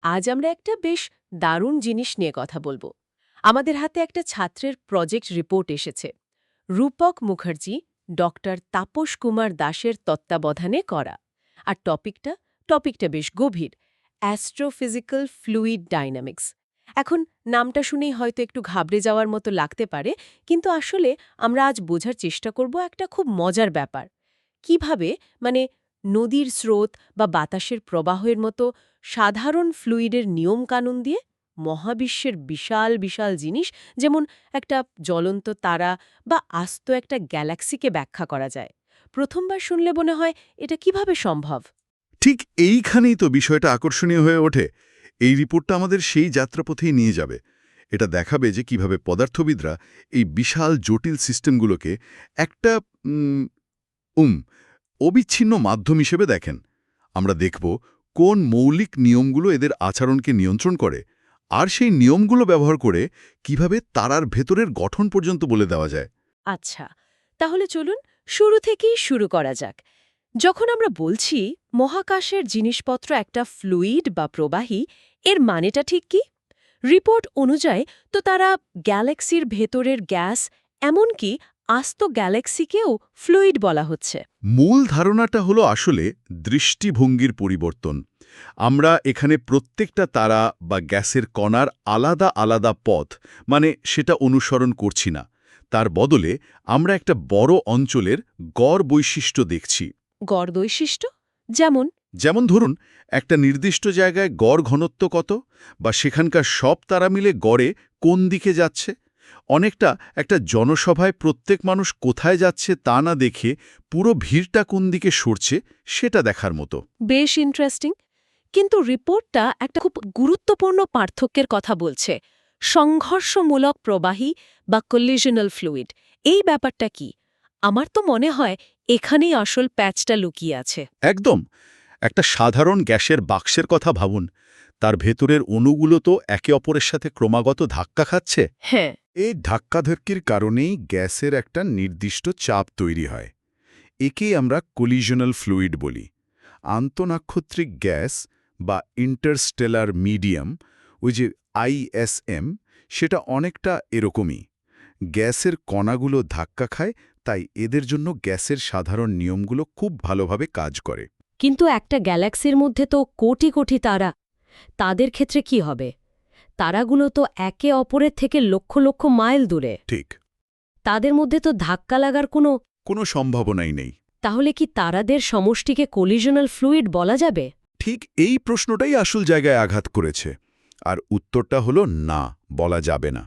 আজ আমরা একটা বেশ দারুণ জিনিস নিয়ে কথা বলবো। আমাদের হাতে একটা ছাত্রের প্রজেক্ট রিপোর্ট এসেছে। রূপক মুখার্জি, ডক্টর তাপস কুমার দাসের তত্ত্বাবধানে করা। আর টপিকটা বেশ গভীর। Astrophysical fluid dynamics. এখন নামটা শুনেই হয়তো একটু ঘাবড়ে যাওয়ার মতো লাগতে পারে, কিন্তু আসলে আমরা আজ বোঝার চেষ্টা করব একটা খুব মজার ব্যাপার। কিভাবে মানে নদীর স্রোত বা বাতাসের প্রবাহের মতো সাধারণ ফ্লুইডের নিয়মকানুন দিয়ে মহাবিশ্বের বিশাল বিশাল জিনিস, যেমন একটা জ্বলন্ত তারা বা আস্ত একটা গ্যালাক্সিকে ব্যাখ্যা করা যায়। প্রথমবার শুনলে মনে হয় এটা কিভাবে সম্ভব। ঠিক এইখানেই তো বিষয়টা আকর্ষণীয় হয়ে ওঠে। এই রিপোর্টটা আমাদের সেই যাত্রাপথেই নিয়ে যাবে। এটা দেখাবে যে কিভাবে পদার্থবিদরা এই বিশাল জটিল সিস্টেমগুলোকে একটা উম, উম অবিচ্ছিন্ন মাধ্যম হিসেবে দেখেন। আমরা দেখব কোন মৌলিক নিয়মগুলো এদের আচরণকে নিয়ন্ত্রণ করে, আর সেই নিয়মগুলো ব্যবহার করে কিভাবে তারার ভেতরের গঠন পর্যন্ত বলে দেওয়া যায়। আচ্ছা, তাহলে চলুন শুরু থেকেই শুরু করা যাক। যখন আমরা বলছি মহাকাশের জিনিসপত্র একটা ফ্লুইড বা প্রবাহী, এর মানেটা ঠিক কি? রিপোর্ট অনুযায়ী তো তারা গ্যালাক্সির ভেতরের গ্যাস, এমনকি আস্ত গ্যালাক্সিকেও ফ্লুইড বলা হচ্ছে। মূল ধারণাটা হলো আসলে দৃষ্টিভঙ্গির পরিবর্তন। আমরা এখানে প্রত্যেকটা তারা বা গ্যাসের কণার আলাদা আলাদা পথ, মানে সেটা অনুসরণ করছি না। তার বদলে আমরা একটা বড় অঞ্চলের গড় বৈশিষ্ট্য দেখছি। গড় বৈশিষ্ট্য যেমন? যেমন ধরুন, একটা নির্দিষ্ট জায়গায় গড় ঘনত্ব কত, বা সেখানকার সব তারা মিলে গড়ে কোন দিকে যাচ্ছে। অনেকটা একটা জনসভায় প্রত্যেক মানুষ কোথায় যাচ্ছে তা না দেখে পুরো ভিড়টা কোন দিকে সরছে সেটা দেখার মতো। বেশ ইন্টারেস্টিং। কিন্তু রিপোর্টটা একটা খুব গুরুত্বপূর্ণ পার্থক্যের কথা বলছে। সংঘর্ষমূলক প্রবাহী বা কলিশনাল ফ্লুইড, এই ব্যাপারটা কি? আমার তো মনে হয় এখানেই আসল প্যাচটা লুকিয়ে আছে। একদম। একটা সাধারণ গ্যাসের বাক্সের কথা ভাবুন। তার ভেতরের অণুগুলো তো একে অপরের সাথে ক্রমাগত ধাক্কা খাচ্ছে। হ্যাঁ। এই ধাক্কাধাক্কির কারণেই গ্যাসের একটা নির্দিষ্ট চাপ তৈরি হয়। একেই আমরা কলিশনাল ফ্লুইড বলি। আন্তঃনাক্ষত্রিক গ্যাস বা ইন্টারস্টেলার মিডিয়াম, ওই যে আইএসএম, সেটা অনেকটা এরকমই। গ্যাসের কণাগুলো ধাক্কা খায়, তাই এদের জন্য গ্যাসের সাধারণ নিয়মগুলো খুব ভালোভাবে কাজ করে। কিন্তু একটা গ্যালাক্সির মধ্যে তো কোটি কোটি তারা। তাদের ক্ষেত্রে কি হবে? তারাগুলো তো একে অপরের থেকে লক্ষ লক্ষ মাইল দূরে। ঠিক। তাদের মধ্যে তো ধাক্কা লাগার কোনো সম্ভাবনাই নেই। তাহলে কি তারাদের সমষ্টিকে কলিশনাল ফ্লুইড বলা যাবে? ঠিক এই প্রশ্নটাই আসল জায়গায় আঘাত করেছে। আর উত্তরটা হলো না, বলা যাবে না।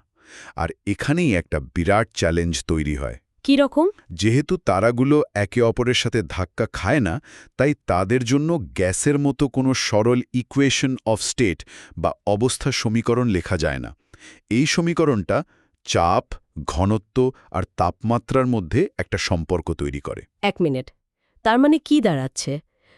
আর এখানেই একটা বিরাট চ্যালেঞ্জ তৈরি হয়। কি রকম? যেহেতু তারাগুলো একে অপরের সাথে ধাক্কা খায় না, তাই তাদের জন্য গ্যাসের মতো কোনো সরল ইকুয়েশন অফ স্টেট বা অবস্থা সমীকরণ লেখা যায় না। এই সমীকরণটা চাপ, ঘনত্ব আর তাপমাত্রার মধ্যে একটা সম্পর্ক তৈরি করে। এক মিনিট, তার মানে কি দাঁড়াচ্ছে?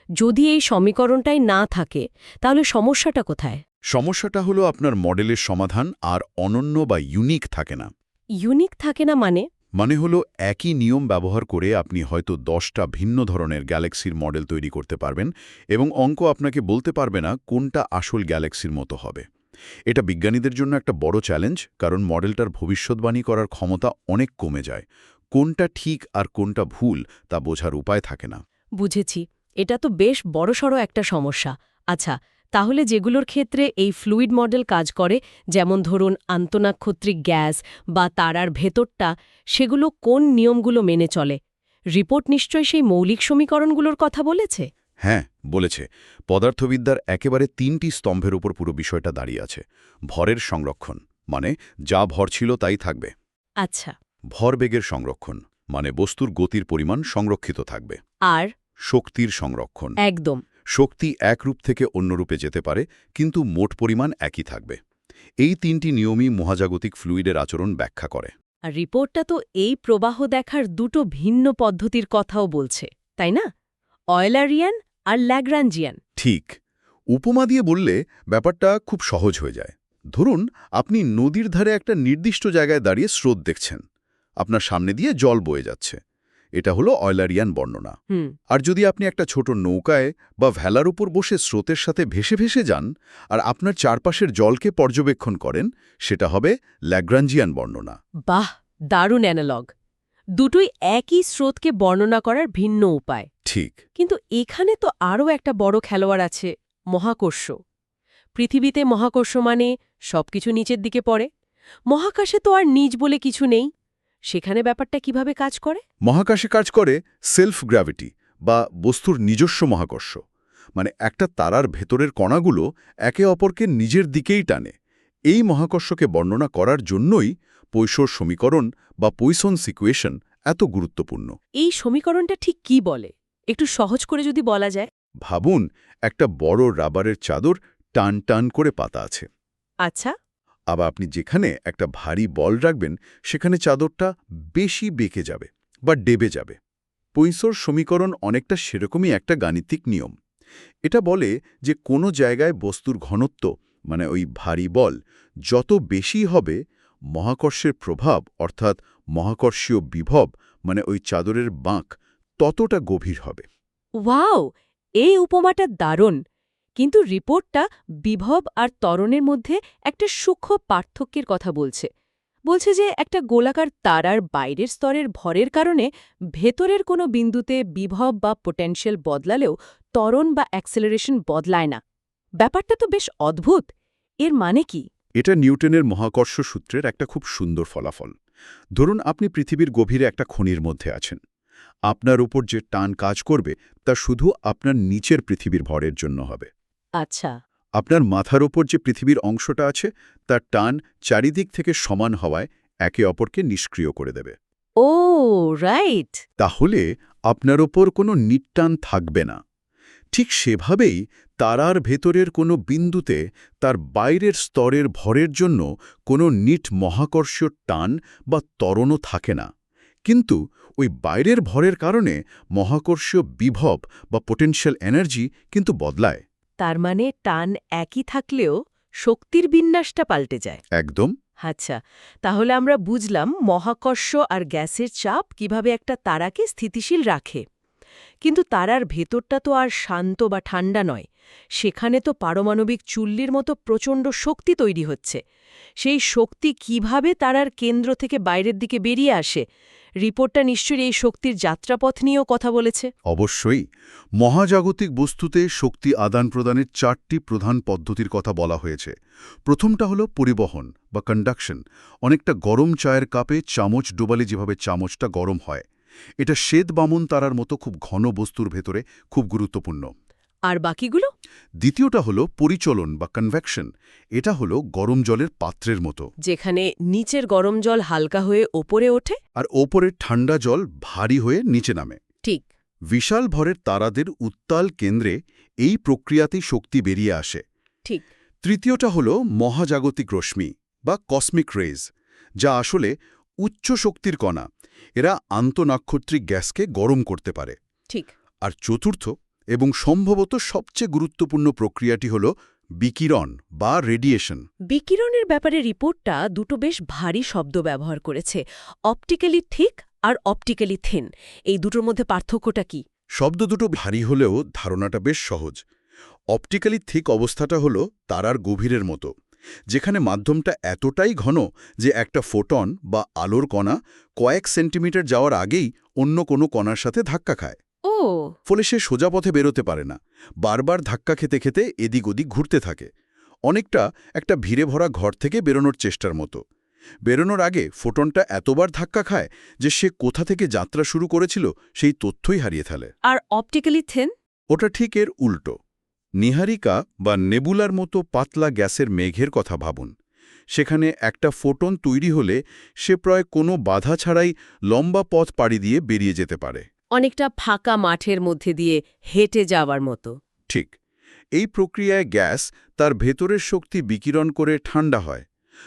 যদি এই সমীকরণটাই না থাকে, তাহলে সমস্যাটা কোথায়? সমস্যাটা হলো আপনার মডেলের সমাধান আর অনন্য বা ইউনিক থাকে না। ইউনিক থাকে না মানে? মানে হলো একই নিয়ম ব্যবহার করে আপনি হয়তো 10টা ভিন্ন ধরনের গ্যালাক্সির মডেল তৈরি করতে পারবেন, এবং অঙ্ক আপনাকে বলতে পারবে না কোনটা আসল গ্যালাক্সির মতো হবে। এটা বিজ্ঞানীদের জন্য একটা বড় চ্যালেঞ্জ, কারণ মডেলটার ভবিষ্যদ্বাণী করার ক্ষমতা অনেক কমে যায়। কোনটা ঠিক আর কোনটা ভুল তা বোঝার উপায় থাকে না। বুঝেছি। এটা তো বেশ বড়সড় একটা সমস্যা। আচ্ছা, তাহলে যেগুলোর ক্ষেত্রে এই ফ্লুইড মডেল কাজ করে, যেমন ধরুন আন্তঃনাক্ষত্রিক গ্যাস বা তারার ভেতরটা, সেগুলো কোন নিয়মগুলো মেনে চলে? রিপোর্ট নিশ্চয়ই সেই মৌলিক সমীকরণগুলোর কথা বলেছে। হ্যাঁ, বলেছে। পদার্থবিদ্যার একেবারে 3টি স্তম্ভের উপর পুরো বিষয়টা দাঁড়িয়ে আছে। ভরের সংরক্ষণ, মানে যা ভর ছিল তাই থাকবে। আচ্ছা। ভরবেগের সংরক্ষণ, মানে বস্তুর গতির পরিমাণ সংরক্ষিত থাকবে। আর? শক্তির সংরক্ষণ, একদম। শক্তি এক রূপ থেকে অন্য রূপে যেতে পারে, কিন্তু মোট পরিমাণ একই থাকবে। এই 3টি নিয়মই মহাজাগতিক ফ্লুইডের আচরণ ব্যাখ্যা করে। আর রিপোর্টটা তো এই প্রবাহ দেখার দুটো ভিন্ন পদ্ধতির কথাও বলছে, তাই না? অয়েলারিয়ান আর ল্যাগ্রাঞ্জিয়ান। ঠিক। উপমা দিয়ে বললে ব্যাপারটা খুব সহজ হয়ে যায়। ধরুন, আপনি নদীর ধারে একটা নির্দিষ্ট জায়গায় দাঁড়িয়ে স্রোত দেখছেন। আপনার সামনে দিয়ে জল বয়ে যাচ্ছে। এটা হলো অয়লারিয়ান বর্ণনা। হুম। আর যদি আপনি একটা ছোট নৌকায় বা ভেলার উপর বসে স্রোতের সাথে ভেসে ভেসে যান আর আপনার চারপাশের জলকে পর্যবেক্ষণ করেন, সেটা হবে ল্যাগ্রাঞ্জিয়ান বর্ণনা। বাহ, দারুণ অ্যানালগ। দুটোই একই স্রোতকে বর্ণনা করার ভিন্ন উপায়। ঠিক। কিন্তু এখানে তো আরও একটা বড় খেলোয়াড় আছে, মহাকর্ষ। পৃথিবীতে মহাকর্ষ মানে সবকিছু নিচের দিকে পড়ে। মহাকাশে তো আর নিচ বলে কিছু নেই। সেখানে ব্যাপারটা কিভাবে কাজ করে? মহাকাশে কাজ করে সেলফ গ্র্যাভিটি বা বস্তুর নিজস্ব মহাকর্ষ। মানে একটা তারার ভেতরের কণাগুলো একে অপরকে নিজের দিকেই টানে। এই মহাকর্ষকে বর্ণনা করার জন্যই পয়সোর সমীকরণ বা পয়সনস ইকুয়েশন এত গুরুত্বপূর্ণ। এই সমীকরণটা ঠিক কি বলে, একটু সহজ করে যদি বলা যায়। ভাবুন, একটা বড় রাবারের চাদর টান টান করে পাতা আছে। আচ্ছা। আবার আপনি যেখানে একটা ভারী বল রাখবেন, সেখানে চাদরটা বেশি বেঁকে যাবে বা ডেবে যাবে। পয়সোর সমীকরণ অনেকটা সেরকমই একটা গাণিতিক নিয়ম। এটা বলে যে কোনো জায়গায় বস্তুর ঘনত্ব, মানে ওই ভারী বল, যত বেশি হবে, মহাকর্ষের প্রভাব অর্থাৎ মহাকর্ষীয় বিভব, মানে ওই চাদরের বাঁক, ততটা গভীর হবে। ওয়াও, এই উপমাটা দারুণ। কিন্তু রিপোর্টটা বিভব আর ত্বরণের মধ্যে একটা সূক্ষ্ম পার্থক্যের কথা বলছে। বলছে যে একটা গোলাকার তারার বাইরের স্তরের ভরের কারণে ভেতরের কোনো বিন্দুতে বিভব বা পোটেনশিয়াল বদলালেও ত্বরণ বা অ্যাক্সেলারেশন বদলায় না। ব্যাপারটা তো বেশ অদ্ভুত। এর মানে কি? এটা নিউটনের মহাকর্ষ সূত্রের একটা খুব সুন্দর ফলাফল। ধরুন আপনি পৃথিবীর গভীরে একটা খনির মধ্যে আছেন। আপনার উপর যে টান কাজ করবে তা শুধু আপনার নিচের পৃথিবীর ভরের জন্য হবে। আচ্ছা। আপনার মাথার ওপর যে পৃথিবীর অংশটা আছে তার টান চারিদিক থেকে সমান হওয়ায় একে অপরকে নিষ্ক্রিয় করে দেবে। ও, রাইট। তাহলে আপনার ওপর কোনো নিটটান থাকবে না। ঠিক সেভাবেই তারার ভেতরের কোনো বিন্দুতে তার বাইরের স্তরের ভরের জন্য কোনো নিট মহাকর্ষীয় টান বা ত্বরণও থাকে না। কিন্তু ওই বাইরের ভরের কারণে মহাকর্ষীয় বিভব বা পোটেনশিয়াল এনার্জি কিন্তু বদলায়। তার মানে টান একই থাকলেও শক্তির বিন্যাসটা পাল্টে যায়। একদম। আচ্ছা, তাহলে আমরা বুঝলাম মহাকর্ষ আর গ্যাসের চাপ কিভাবে একটা তারাকে স্থিতিশীল রাখে। কিন্তু তারার ভেতরটা তো আর শান্ত বা ঠান্ডা নয়। সেখানে তো পারমাণবিক চুল্লির মতো প্রচণ্ড শক্তি তৈরি হচ্ছে। সেই শক্তি কিভাবে তারার কেন্দ্র থেকে বাইরের দিকে বেরিয়ে আসে? রিপোর্টটা নিশ্চয়ই এই শক্তির যাত্রাপথ নিয়েও কথা বলেছে। অবশ্যই। মহাজাগতিক বস্তুতে শক্তি আদান প্রদানের 4টি প্রধান পদ্ধতির কথা বলা হয়েছে। প্রথমটা হলো পরিবহন বা কন্ডাকশন। অনেকটা গরম চায়ের কাপে চামচ ডোবালে যেভাবে চামচটা গরম হয়। এটা শ্বেত বামন তারার মতো খুব ঘন বস্তুর ভেতরে খুব গুরুত্বপূর্ণ। আর বাকিগুলো? দ্বিতীয়টা হলো পরিচলন বা কনভেকশন। এটা হলো গরম জলের পাত্রের মতো, যেখানে নিচের গরম জল হালকা হয়ে ওপরে ওঠে। আর ওপরের ঠান্ডা জল ভারী হয়ে নিচে নামে। ঠিক। বিশাল ভরের তারাদের উত্তাল কেন্দ্রে এই প্রক্রিয়াতেই শক্তি বেরিয়ে আসে। ঠিক। তৃতীয়টা হল মহাজাগতিক রশ্মি বা কসমিক রেজ, যা আসলে উচ্চ শক্তির কণা। এরা আন্তঃনাক্ষত্রিক গ্যাসকে গরম করতে পারে। ঠিক। আর চতুর্থ এবং সম্ভবত সবচেয়ে গুরুত্বপূর্ণ প্রক্রিয়াটি হল বিকিরণ বা রেডিয়েশন। বিকিরণের ব্যাপারে রিপোর্টটা দুটো বেশ ভারী শব্দ ব্যবহার করেছে, অপটিক্যালি থিক আর অপটিক্যালি থিন। এই দুটোর মধ্যে পার্থক্যটা কি? শব্দ দুটো ভারী হলেও ধারণাটা বেশ সহজ। অপটিক্যালি থিক অবস্থাটা হল তারার গভীরের মতো, যেখানে মাধ্যমটা এতটাই ঘন যে একটা ফোটন বা আলোর কণা কয়েক সেন্টিমিটার যাওয়ার আগেই অন্য কোনো কণার সাথে ধাক্কা খায়। ও। ফলে সে সোজা পথে বেরোতে পারে না, বারবার ধাক্কা খেতে খেতে এদিক ওদিক ঘুরতে থাকে। অনেকটা একটা ভিড়ে ভরা ঘর থেকে বেরোনোর চেষ্টার মতো। বেরোনোর আগে ফোটনটা এতবার ধাক্কা খায় যে সে কোথা থেকে যাত্রা শুরু করেছিল সেই তথ্যই হারিয়ে ফেলে। আর অপটিক্যালি থিন? ওটা ঠিক এর উল্টো। নীহারিকা বা নেবুলার মতো পাতলা গ্যাসের মেঘের কথা ভাবুন। সেখানে একটা ফোটন তৈরি হলে সে প্রায় কোনো বাধা ছাড়াই লম্বা পথ পাড়ি দিয়ে বেরিয়ে যেতে পারে। অনেকটা ফাঁকা মাঠের মধ্যে দিয়ে হেঁটে যাওয়ার মতো। ঠিক। এই প্রক্রিয়ায় গ্যাস তার ভেতরের শক্তি বিকিরণ করে ঠান্ডা হয়।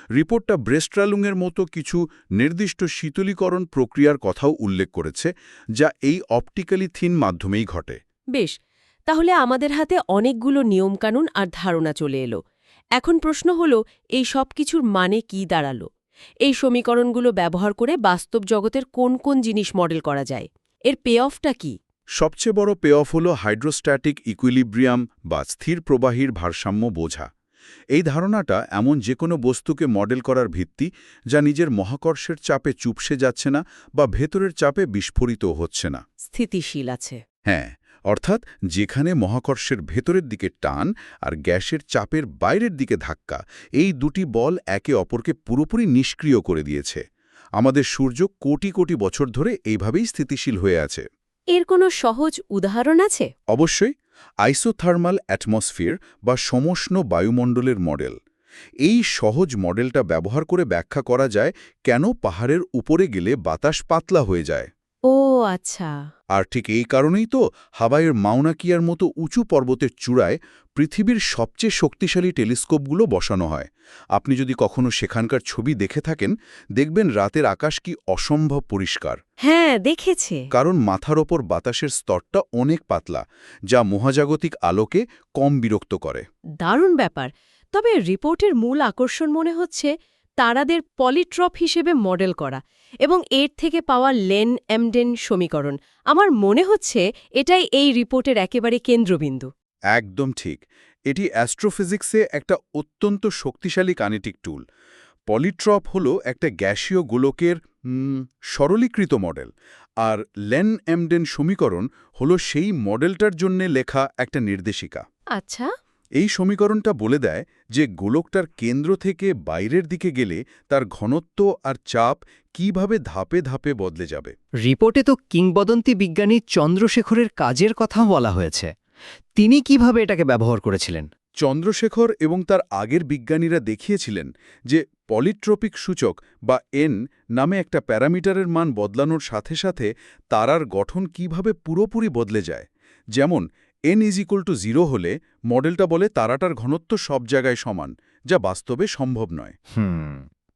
রিপোর্টটা ব্রেস্ট্রালুংয়ের মতো কিছু নির্দিষ্ট শীতলীকরণ প্রক্রিয়ার কথাও উল্লেখ করেছে, যা এই অপটিক্যালি থিন মাধ্যমেই ঘটে। বেশ, তাহলে আমাদের হাতে অনেকগুলো নিয়মকানুন আর ধারণা চলে এলো। এখন প্রশ্ন হলো, এই সব কিছুর মানে কি দাঁড়ালো? এই সমীকরণগুলো ব্যবহার করে বাস্তব জগতের কোন কোন জিনিস মডেল করা যায়? এর পে অফটা কি? সবচেয়ে বড় পে অফ হল হাইড্রোস্ট্যাটিক ইকুইলিব্রিয়াম বা স্থির প্রবাহীর ভারসাম্য বোঝা। এই ধারণাটা এমন যে কোনো বস্তুকে মডেল করার ভিত্তি, যা নিজের মহাকর্ষের চাপে চুপসে যাচ্ছে না বা ভেতরের চাপে বিস্ফোরিত হচ্ছে না। স্থিতিশীল আছে। হ্যাঁ, অর্থাৎ যেখানে মহাকর্ষের ভেতরের দিকে টান আর গ্যাসের চাপের বাইরের দিকে ধাক্কা, এই দুটি বল একে অপরকে পুরোপুরি নিষ্ক্রিয় করে দিয়েছে। আমাদের সূর্য কোটি কোটি বছর ধরে এইভাবেই স্থিতিশীল হয়ে আছে। এর কোনো সহজ উদাহরণ আছে? অবশ্যই, আইসোথার্মাল অ্যাটমসফিয়ার বা সমষ্ণ বায়ুমণ্ডলের মডেল। এই সহজ মডেলটা ব্যবহার করে ব্যাখ্যা করা যায় কেন পাহাড়ের উপরে গেলে বাতাস পাতলা হয়ে যায়। ও আচ্ছা। আর ঠিক এই কারণেই তো হাওয়াইয়ের মাউনা কিয়ার মতো উঁচু পর্বতের চূড়ায় পৃথিবীর সবচেয়ে শক্তিশালী টেলিস্কোপগুলো বসানো হয়। আপনি যদি কখনো সেখানকার ছবি দেখে থাকেন, দেখবেন রাতের আকাশ কি অসম্ভব পরিষ্কার। হ্যাঁ, দেখেছে। কারণ মাথার ওপর বাতাসের স্তরটা অনেক পাতলা, যা মহাজাগতিক আলোকে কম বিরক্ত করে। দারুণ ব্যাপার। তবে রিপোর্টের মূল আকর্ষণ মনে হচ্ছে তারাদের পলিট্রপ হিসেবে মডেল করা এবং এর থেকে পাওয়া লেন-এমডেন সমীকরণ। আমার মনে হচ্ছে এটাই এই রিপোর্টের একেবারে কেন্দ্রবিন্দু। একদম ঠিক। এটি অ্যাস্ট্রোফিজিক্সে একটা অত্যন্ত শক্তিশালী গাণিতিক টুল। পলিট্রপ হল একটা গ্যাসীয় গোলকের সরলীকৃত মডেল, আর লেন-এমডেন সমীকরণ হল সেই মডেলটার জন্য লেখা একটা নির্দেশিকা। আচ্ছা। এই সমীকরণটা বলে দেয় যে গোলকটার কেন্দ্র থেকে বাইরের দিকে গেলে তার ঘনত্ব আর চাপ কিভাবে ধাপে ধাপে বদলে যাবে। রিপোর্টে তো কিংবদন্তি বিজ্ঞানী চন্দ্রশেখরের কাজের কথাও বলা হয়েছে। তিনি কিভাবে এটাকে ব্যবহার করেছিলেন? চন্দ্রশেখর এবং তার আগের বিজ্ঞানীরা দেখিয়েছিলেন যে পলিট্রপিক সূচক বা এন নামে একটা প্যারামিটারের মান বদলানোর সাথে সাথে তারার গঠন কিভাবে পুরোপুরি বদলে যায়। যেমন n=0 হলে মডেলটা বলে তারাটার ঘনত্ব সব জায়গায় সমান, যা বাস্তবে সম্ভব নয়।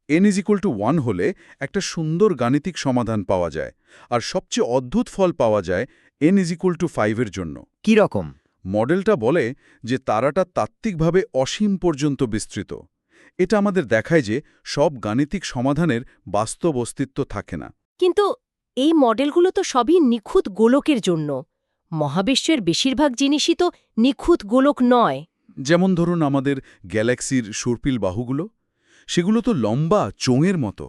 n=1 হলে একটা সুন্দর গাণিতিক সমাধান পাওয়া যায়, আর সবচেয়ে অদ্ভুত ফল পাওয়া যায় n=5 এর জন্য। কি রকম? মডেলটা বলে যে তারাটা তাত্ত্বিকভাবে অসীম পর্যন্ত বিস্তৃত। এটা আমাদের দেখায় যে সব গাণিতিক সমাধানের বাস্তব অস্তিত্ব থাকে না। কিন্তু এই মডেলগুলো তো সবই নিখুঁত গোলকের জন্য। মহাবিশ্বের বেশিরভাগ জিনিসই তো নিখুঁত গোলক নয়। যেমন ধরুন আমাদের গ্যালাক্সির সর্পিল বাহুগুলো, সেগুলো তো লম্বা চোঙের মতো।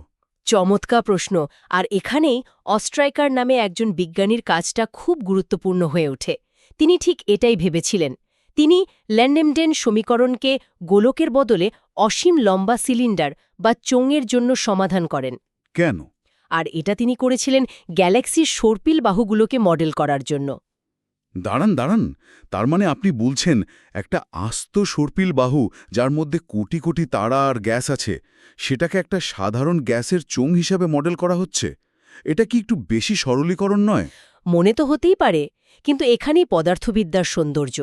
চমৎকার প্রশ্ন। আর এখানেই অস্ট্রাইকার নামে একজন বিজ্ঞানীর কাজটা খুব গুরুত্বপূর্ণ হয়ে ওঠে। তিনি ঠিক এটাই ভেবেছিলেন। তিনি ল্যান্ডেমডেন সমীকরণকে গোলকের বদলে অসীম লম্বা সিলিন্ডার বা চোঙের জন্য সমাধান করেন। কেন? আর এটা তিনি করেছিলেন গ্যালাক্সির সর্পিল বাহুগুলোকে মডেল করার জন্য। দাঁড়ান, তার মানে আপনি বলছেন একটা আস্ত সর্পিল বাহু যার মধ্যে কোটি কোটি তারা আর গ্যাস আছে, সেটাকে একটা সাধারণ গ্যাসের চোঙ হিসাবে মডেল করা হচ্ছে? এটা কি একটু বেশি সরলীকরণ নয়? মনে তো হতেই পারে, কিন্তু এখানেই পদার্থবিদ্যার সৌন্দর্য।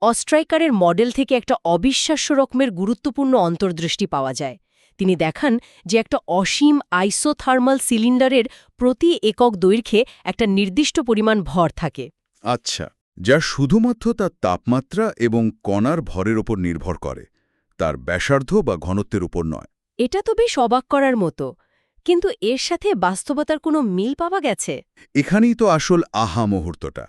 অস্ট্রাইকারের মডেল থেকে একটা অবিশ্বাস্য রকমের গুরুত্বপূর্ণ অন্তর্দৃষ্টি পাওয়া যায়। তিনি দেখান যে একটা অসীম আইসোথার্মাল সিলিন্ডারের প্রতি একক দৈর্ঘ্যে একটা নির্দিষ্ট পরিমাণ ভর থাকে। আচ্ছা, যা শুধুমাত্র তার তাপমাত্রা এবং কণার ভরের ওপর নির্ভর করে, তার ব্যাসার্ধ বা ঘনত্বের উপর নয়। এটা তো বেশ অবাক করার মতো, কিন্তু এর সাথে বাস্তবতার কোনো মিল পাওয়া গেছে? এখানেই তো আসল আহা মুহূর্তটা।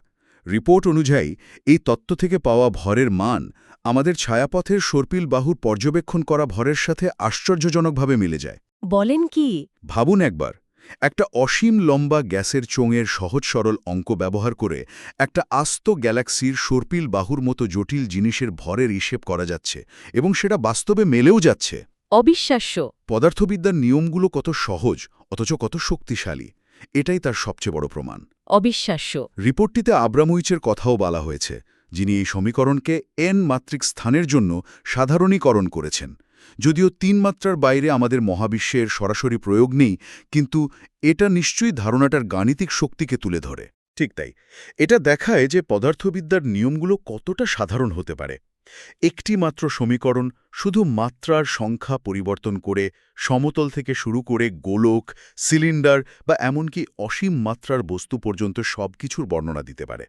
রিপোর্ট অনুযায়ী এই তত্ত্ব থেকে পাওয়া ভরের মান আমাদের ছায়াপথের সর্পিল বাহুর পর্যবেক্ষণ করা ভরের সাথে আশ্চর্যজনকভাবে মিলে যায়। বলেন কি? ভাবুন একবার, একটা অসীম লম্বা গ্যাসের চোঙের সহজ সরল অঙ্ক ব্যবহার করে একটা আস্ত গ্যালাক্সির সর্পিল বাহুর মতো জটিল জিনিসের ভরের হিসেব করা যাচ্ছে, এবং সেটা বাস্তবে মেলেও যাচ্ছে। অবিশ্বাস্য। পদার্থবিদ্যার নিয়মগুলো কত সহজ অথচ কত শক্তিশালী, এটাই তার সবচেয়ে বড় প্রমাণ। অবিশ্বাস্য। রিপোর্টটিতে আব্রামুইচের কথাও বলা হয়েছে, যিনি এই সমীকরণকে এন মাত্রিক স্থানের জন্য সাধারণীকরণ করেছেন। যদিও ৩ মাত্রার বাইরে আমাদের মহাবিশ্বের সরাসরি প্রয়োগ নেই, কিন্তু এটা নিশ্চয়ই ধারণাটার গাণিতিক শক্তিকে তুলে ধরে। ঠিক তাই, এটা দেখায় যে পদার্থবিদ্যার নিয়মগুলো কতটা সাধারণ হতে পারে। একটি মাত্র সমীকরণ শুধু মাত্রার সংখ্যা পরিবর্তন করে সমতল থেকে শুরু করে গোলক, সিলিন্ডার বা এমনকি অসীম মাত্রার বস্তু পর্যন্ত সবকিছুর বর্ণনা দিতে পারে।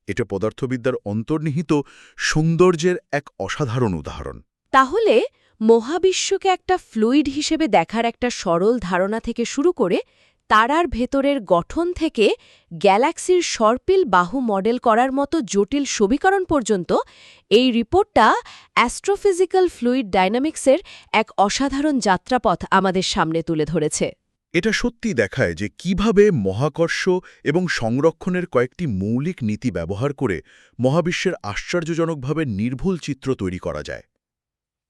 এটা পদার্থবিদ্যার অন্তর্নিহিত সৌন্দর্যের এক অসাধারণ উদাহরণ। তাহলে মহাবিশ্বকে একটা ফ্লুইড হিসেবে দেখার একটা সরল ধারণা থেকে শুরু করে তারার ভেতরের গঠন থেকে গ্যালাক্সির সর্পিল বাহু মডেল করার মতো জটিল সমীকরণ পর্যন্ত এই রিপোর্টটা অ্যাস্ট্রোফিজিক্যাল ফ্লুইড ডাইনামিক্সের এক অসাধারণ যাত্রাপথ আমাদের সামনে তুলে ধরেছে। এটা সত্যি দেখায় যে কিভাবে মহাকর্ষ এবং সংরক্ষণের কয়েকটি মৌলিক নীতি ব্যবহার করে মহাবিশ্বের আশ্চর্যজনকভাবে নির্ভুল চিত্র তৈরি করা যায়।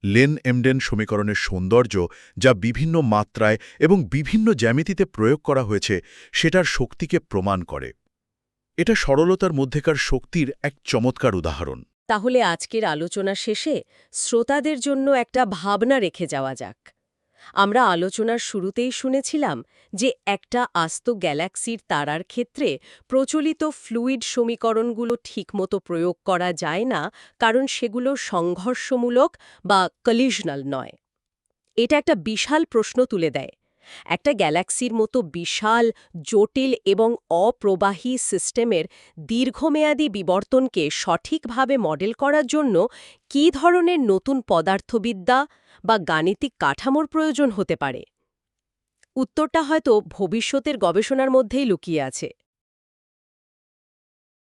লেন এমডেন সমীকরণের সৌন্দর্য, যা বিভিন্ন মাত্রায় এবং বিভিন্ন জ্যামিতিতে প্রয়োগ করা হয়েছে, সেটার শক্তিকে প্রমাণ করে। এটা সরলতার মধ্যেকার শক্তির এক চমৎকার উদাহরণ। তাহলে আজকের আলোচনা শেষে শ্রোতাদের জন্য একটা ভাবনা রেখে যাওয়া যাক। আমরা আলোচনার শুরুতেই শুনেছিলাম যে একটা আস্ত গ্যালাক্সির তারার ক্ষেত্রে প্রচলিত ফ্লুইড সমীকরণগুলো ঠিকমতো প্রয়োগ করা যায় না, কারণ সেগুলো সংঘর্ষমূলক বা কলিশনাল নয়। এটা একটা বিশাল প্রশ্ন তুলে দেয়। একটা গ্যালাক্সির মতো বিশাল, জটিল এবং অপ্রবাহী সিস্টেমের দীর্ঘমেয়াদী বিবর্তনকে সঠিকভাবে মডেল করার জন্য কী ধরনের নতুন পদার্থবিদ্যা বা গাণিতিক কাঠামোর প্রয়োজন হতে পারে? উত্তরটা হয়তো ভবিষ্যতের গবেষণার মধ্যেই লুকিয়ে আছে।